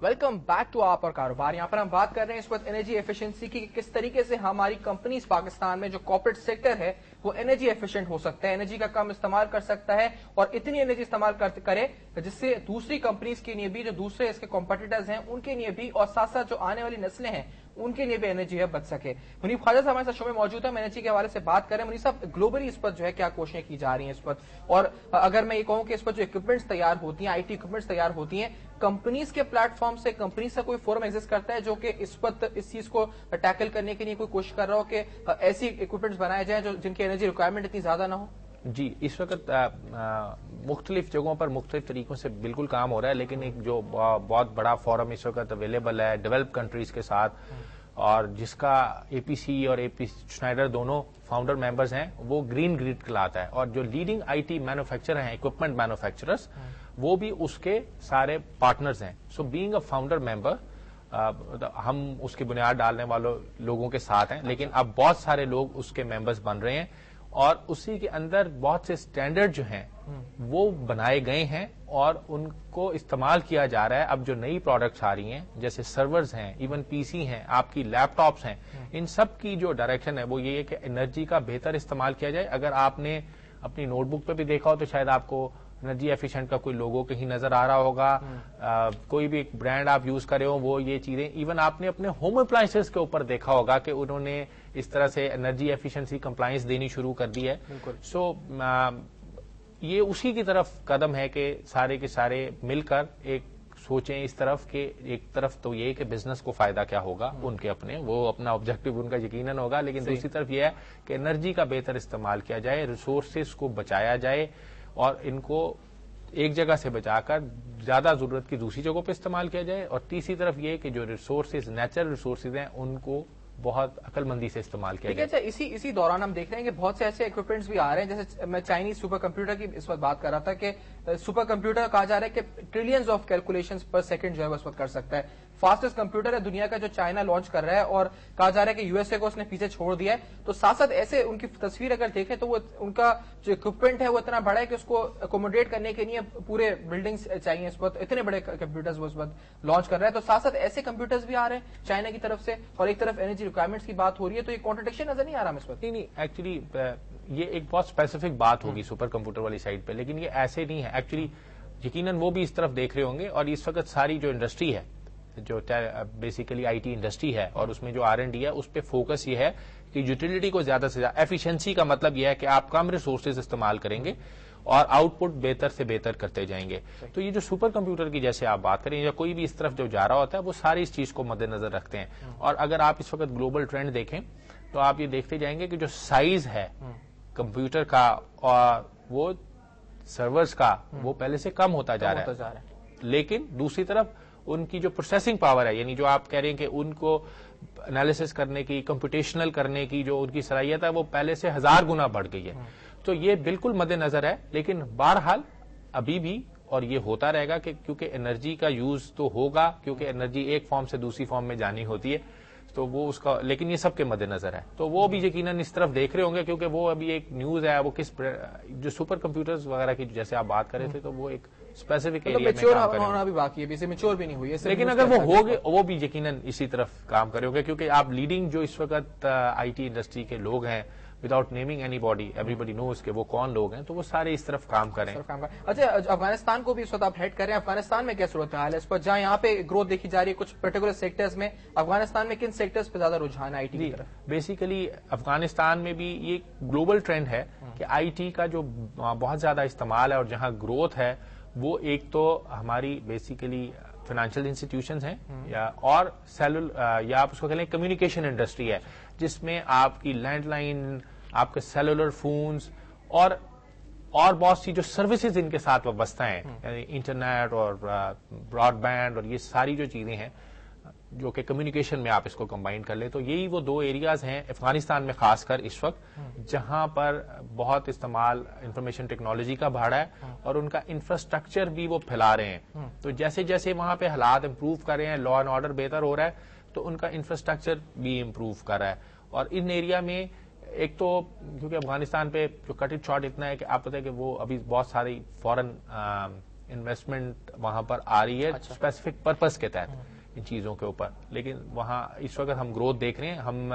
Welcome back to आप और कारोबार। यहाँ पर हम बात कर रहे हैं इस वक्त एनर्जी एफिशिएंसी की, किस तरीके से हमारी कंपनीज पाकिस्तान में जो कॉर्पोरेट सेक्टर है वो एनर्जी एफिशिएंट हो सकता है, एनर्जी का कम इस्तेमाल कर सकता है और इतनी एनर्जी इस्तेमाल करे जिससे दूसरी कंपनीज के लिए भी, जो दूसरे इसके कॉम्पिटिटर्स हैं उनके लिए भी और साथ साथ जो आने वाली नस्लें हैं उनके लिए भी एनर्जी है बच सके। मुनीब ख्वाजा साहब हमारे साथ शो में मौजूद है, हम एनर्जी के हवाले से बात करें। मुनीब साहब, ग्लोबली इस पर जो है क्या कोशिशें की जा रही हैं इस पर, और अगर मैं ये कहूं कि इस पर जो इक्विपमेंट्स तैयार होती हैं, आईटी इक्विपमेंट्स तैयार होती हैं, कंपनीज के प्लेटफॉर्म से, कंपनी से कोई फोरम एग्जिस्ट करता है जो कि इस वक्त इस चीज को टैकल करने के लिए कोई कोशिश कर रहा हो कि ऐसी इक्विपमेंट्स बनाए जाएं जो जिनकी एनर्जी रिक्वायरमेंट इतनी ज्यादा ना हो? जी, इस वक्त मुख्तलिफ जगहों पर मुख्तलिफ तरीकों से बिल्कुल काम हो रहा है, लेकिन एक जो बहुत बड़ा फोरम इस वक्त अवेलेबल है डेवलप कंट्रीज के साथ, और जिसका एपीसी और एपी श्नाइडर दोनों फाउंडर मेंबर्स हैं, वो ग्रीन ग्रिड कहलाता है। और जो लीडिंग आईटी मैन्युफैक्चरर हैं, इक्विपमेंट मैन्युफैक्चरर्स, वो भी उसके सारे पार्टनर्स हैं। So being a founder member, हम उसकी बुनियाद डालने वालों लोगों के साथ हैं, लेकिन अब बहुत सारे लोग उसके मेंबर्स बन रहे हैं और उसी के अंदर बहुत से स्टैंडर्ड जो हैं वो बनाए गए हैं और उनको इस्तेमाल किया जा रहा है। अब जो नई प्रोडक्ट्स आ रही हैं, जैसे सर्वर्स हैं, इवन पीसी हैं, आपकी लैपटॉप्स हैं, इन सब की जो डायरेक्शन है वो ये है कि एनर्जी का बेहतर इस्तेमाल किया जाए। अगर आपने अपनी नोटबुक पे भी देखा हो तो शायद आपको एनर्जी एफिशिएंट का कोई लोगो कहीं नजर आ रहा होगा। कोई भी एक ब्रांड आप यूज कर रहे हो, वो ये चीजें, इवन आपने अपने होम अप्लायंसेस के ऊपर देखा होगा कि उन्होंने इस तरह से एनर्जी एफिशिएंसी कंप्लायंस देनी शुरू कर दी है। सो ये उसी की तरफ कदम है कि सारे के सारे मिलकर एक सोचें इस तरफ के, एक तरफ तो ये कि बिजनेस को फायदा क्या होगा, उनके अपने, वो अपना ऑब्जेक्टिव उनका यकीनन होगा, लेकिन दूसरी तरफ यह है कि एनर्जी का बेहतर इस्तेमाल किया जाए, रिसोर्सेज को बचाया जाए और इनको एक जगह से बचाकर ज्यादा जरूरत की दूसरी जगहों पर इस्तेमाल किया जाए। और तीसरी तरफ ये कि जो रिसोर्सेज, नेचुरल रिसोर्सेज हैं, उनको बहुत अकलमंदी से इस्तेमाल किया जाए। अच्छा, इसी दौरान हम देख रहे हैं कि बहुत से ऐसे इक्विपमेंट्स भी आ रहे हैं, जैसे मैं चाइनीज सुपर कंप्यूटर की इस वक्त बात कर रहा था कि सुपर कंप्यूटर कहा जा रहा है कि ट्रिलियंस ऑफ कैलकुलेशंस पर सेकंड जो है उस वक्त कर सकता है। फास्टेस्ट कंप्यूटर है दुनिया का जो चाइना लॉन्च कर रहा है और कहा जा रहा है कि यूएसए को उसने पीछे छोड़ दिया है। तो साथ साथ ऐसे उनकी तस्वीर अगर देखें तो वो उनका जो इक्विपमेंट है वो इतना बड़ा है कि उसको अकोमोडेट करने के लिए पूरे बिल्डिंग्स चाहिए। इस वक्त इतने बड़े कंप्यूटर्स वो इस वक्त लॉन्च कर रहा है। तो साथ साथ ऐसे कंप्यूटर्स भी आ रहे हैं चाइना की तरफ से और एक तरफ एनर्जी रिक्वायरमेंट्स की बात हो रही है, तो ये कॉन्ट्रडिक्शन नजर नहीं आ रहा इस वक्त? नहीं, एक्चुअली ये एक बहुत स्पेसिफिक बात होगी सुपर कंप्यूटर वाली साइड पे, लेकिन ये ऐसे नहीं है। एक्चुअली यकीनन वो भी इस तरफ देख रहे होंगे, और इस वक्त सारी जो इंडस्ट्री है, जो बेसिकली आईटी इंडस्ट्री है, और उसमें जो R&D है, उस पर फोकस ये है कि यूटिलिटी को ज्यादा से ज्यादा, एफिशिएंसी का मतलब यह है कि आप कम रिसोर्सेज इस्तेमाल करेंगे और आउटपुट बेहतर से बेहतर करते जाएंगे। तो ये जो सुपर कंप्यूटर की जैसे आप बात करें, या कोई भी इस तरफ जो जा रहा होता है, वो सारी इस चीज को मद्देनजर रखते हैं। और अगर आप इस वक्त ग्लोबल ट्रेंड देखें तो आप ये देखते जाएंगे कि जो साइज है कंप्यूटर का और वो सर्वर्स का, वो पहले से कम होता जा रहा है। लेकिन दूसरी तरफ उनकी जो प्रोसेसिंग पावर है, यानी जो आप कह रहे हैं कि उनको एनालिसिस करने की, कंप्यूटेशनल करने की जो उनकी सलाहियत है, वो पहले से 1000 गुना बढ़ गई है। तो ये बिल्कुल मद्देनजर है, लेकिन बहरहाल अभी भी, और ये होता रहेगा कि क्योंकि एनर्जी का यूज तो होगा, क्योंकि एनर्जी एक फॉर्म से दूसरी फॉर्म में जानी होती है, तो वो उसका, लेकिन ये सबके मद्देनजर है। तो वो भी यकीनन इस तरफ देख रहे होंगे, क्योंकि वो अभी एक न्यूज है, वो किस जो सुपर कंप्यूटर्स वगैरह की जैसे आप बात कर रहे थे, तो वो एक स्पेसिफिक एरिया में काम कर रहे हैं। भी बाकी है, इसे मैच्योर भी नहीं हुई है, लेकिन अगर वो हो गए, वो भी यकीनन इसी तरफ काम कर रहे होंगे, क्योंकि आप लीडिंग जो इस वक्त आईटी इंडस्ट्री के लोग हैं, without naming anybody, everybody knows के वो कौन लोग हैं, तो वो सारे इस तरफ काम करें। अच्छा, अफगानिस्तान को भी इस वक्त आप हेड कर रहे हैं, अफगानिस्तान में क्या सूरत हाल है इस पर, जहां यहाँ पे ग्रोथ देखी जा रही है कुछ पर्टिकुलर सेक्टर्स में? अफगानिस्तान में किन सेक्टर्स पे ज्यादा रुझान है आईटी की तरफ? बेसिकली अफगानिस्तान में भी ये ग्लोबल ट्रेंड है कि आईटी का जो बहुत ज्यादा इस्तेमाल है और जहां ग्रोथ है, वो एक तो हमारी बेसिकली फाइनेंशियल इंस्टीट्यूशंस हैं, या और या आप उसको कह लें कम्युनिकेशन इंडस्ट्री है, जिसमें आपकी लैंडलाइन, आपके सेलुलर फोन्स और बहुत सी जो सर्विसेज इनके साथ वाबस्ता हैं, यानी इंटरनेट और ब्रॉडबैंड और ये सारी जो चीजें हैं जो कि कम्युनिकेशन में आप इसको कंबाइन कर ले, तो यही वो दो एरियाज हैं अफगानिस्तान में खासकर इस वक्त जहां पर बहुत इस्तेमाल इंफॉर्मेशन टेक्नोलॉजी का बढ़ा है और उनका इंफ्रास्ट्रक्चर भी वो फैला रहे हैं। तो जैसे जैसे वहां पे हालात इंप्रूव कर रहे हैं, लॉ एंड ऑर्डर बेहतर हो रहा है, तो उनका इंफ्रास्ट्रक्चर भी इंप्रूव कर रहा है। और इन एरिया में एक तो क्योंकि अफगानिस्तान पे जो कट इट शॉर्ट इतना है कि आप पता है कि वो अभी बहुत सारी फॉरेन انویسٹمنٹ وہاں پر آ رہی ہے اسپیسیفک پرپز کے تحت ان چیزوں کے اوپر. لیکن وہاں اس وقت ہم گروتھ دیکھ رہے ہیں. ہم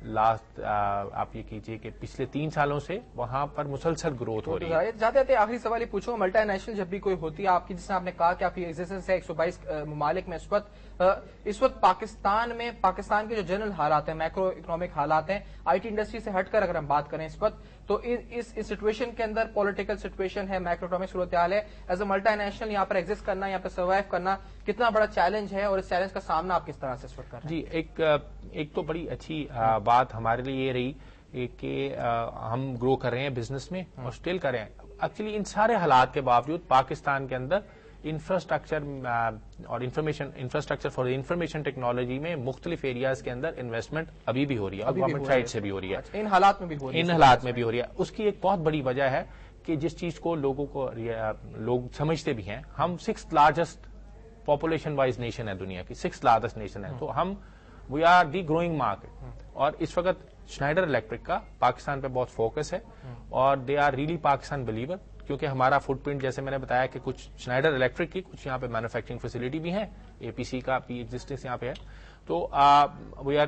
لاسٹ آپ یہ کیجئے کہ پچھلے 3 سالوں سے وہاں پر مسلسل گروتھ ہو رہی ہے. جاتے جاتے آخری سوال یہ پوچھوں گا, ملٹی نیشنل جب بھی کوئی ہوتی ہے آپ کی, جس نے آپ نے کہا کہ آپ کی ایگزسٹنس ہے 122 ممالک میں اس وقت پاکستان کے جو جنرل حالات ہیں, میکرو اکنامک حالات ہیں, آئی ٹی انڈسٹری سے ہٹ کر اگر ہم بات کریں اس وقت, تو اس سچویشن کے اندر پولیٹیکل سچویشن ہے, میکرو اکنامک صورتحال ہے, ایز اے ملٹی نیشنل یہاں پر ایگزسٹ کرنا, یہاں پر سروائیو کرنا کتنا بڑا چیلنج ہے, اور اس چیلنج کا سامنا آپ کس طرح سے اس وقت کر رہے ہیں؟ جی, ایک تو بڑی اچھی بات ہمارے لیے یہ رہی کہ ہم گرو کر رہے ہیں بزنس میں اور اسٹل کر رہے ہیں. ایکچولی ان سارے حالات کے باوجود پاکستان کے اندر انفراسٹرکچر اور انفراسٹرکچر فار انفارمیشن ٹیکنالوجی میں مختلف ایریاز کے اندر انویسٹمنٹ ابھی بھی ہو رہی ہے, اور گورنمنٹ سائڈ سے بھی ہو رہی ہے, ان حالات میں بھی ہو رہی ہے. اس کی ایک بہت بڑی وجہ ہے کہ جس چیز کو لوگ سمجھتے بھی ہیں, ہم 6th largest population wise nation ہے دنیا کی, 6th لارجسٹ نیشن ہے, تو we are the growing market. اور اس وقت شنائڈر الیکٹرک کا پاکستان پہ بہت فوکس ہے, اور they are really Pakistan believer, کیونکہ ہمارا فٹ پرنٹ جیسے میں نے بتایا کہ کچھ شنائڈر الیکٹرک کی کچھ یہاں پہ مینوفیکچرنگ فیسلٹی بھی ہیں, اے پی سی کا بھی ایگزسٹنس یہاں پہ ہے. تو we are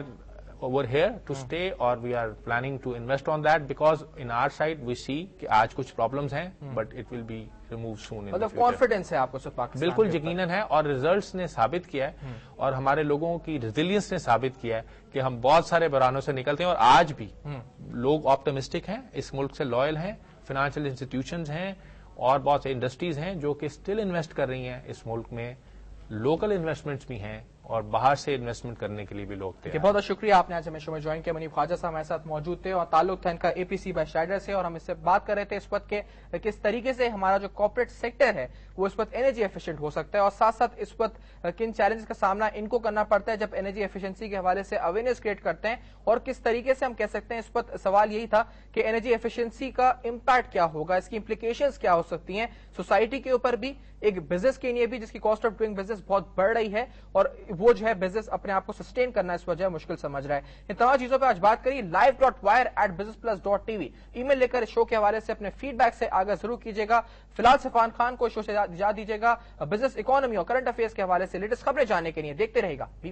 over here to stay, اور we are planning to invest on that, because in our side we see کہ آج کچھ پرابلمس ہیں, but it will be remove soon. مطلب کانفیڈنس ہے آپ کو پاکستان, بالکل یقیناً ہے, اور ریزلٹس نے ثابت کیا ہے, اور ہمارے لوگوں کی ریزیلینس نے ثابت کیا ہے کہ ہم بہت سارے بحرانوں سے نکلتے ہیں, اور آج بھی لوگ آپٹمسٹک ہیں, اس ملک سے لوئل ہیں, فائنینشیل انسٹیٹیوشنز ہیں, اور بہت سے انڈسٹریز ہیں جو کہ اسٹل انویسٹ کر رہی ہیں اس ملک میں. لوکل انویسٹمنٹس بھی ہیں, اور باہر سے انویسٹمنٹ کرنے کے لیے بھی لوگ تھے. بہت بہت شکریہ, آپ نے آج ہمیں شو میں جوائن کیا. منیب خواجہ صاحب ہمارے ساتھ موجود تھے, اور تعلق تھا ان کا اے پی سی بائی شنائڈر سے, اور ہم اس سے بات کر رہے تھے اس وقت کہ کس طریقے سے ہمارا جو کارپوریٹ سیکٹر ہے وہ اس وقت انرجی ایفیشینٹ ہو سکتا ہے, اور ساتھ ساتھ اس وقت کن چیلنجز کا سامنا ان کو کرنا پڑتا ہے جب انرجی ایفیشنسی کے حوالے سے اویئرنیس کریٹ کرتے ہیں, اور کس طریقے سے ہم کہہ سکتے ہیں. اس وقت سوال یہی تھا کہ انرجی ایفیشنسی کا امپیکٹ کیا ہوگا, اس کی امپلیکیشنز کیا ہو سکتی ہیں سوسائٹی کے اوپر بھی, ایک بزنس کے لیے بھی جس کی کاسٹ آف ڈوئنگ بزنس بہت بڑھ رہی ہے, اور وہ جو ہے بزنس اپنے آپ کو سسٹین کرنا اس وجہ مشکل سمجھ رہا ہے. ان تمام چیزوں پہ آج بات کری. live.wire@businessplus.tv ای میل لے کر شو کے حوالے سے اپنے فیڈ بیک سے آگاہ ضرور کیجیے گا. فی الحال صفان خان کو شو سے اجازت دیجیے گا. بزنس اکانومی اور کرنٹ افیئرز کے حوالے سے لیٹسٹ خبریں جاننے کے لیے دیکھتے رہے گا B+.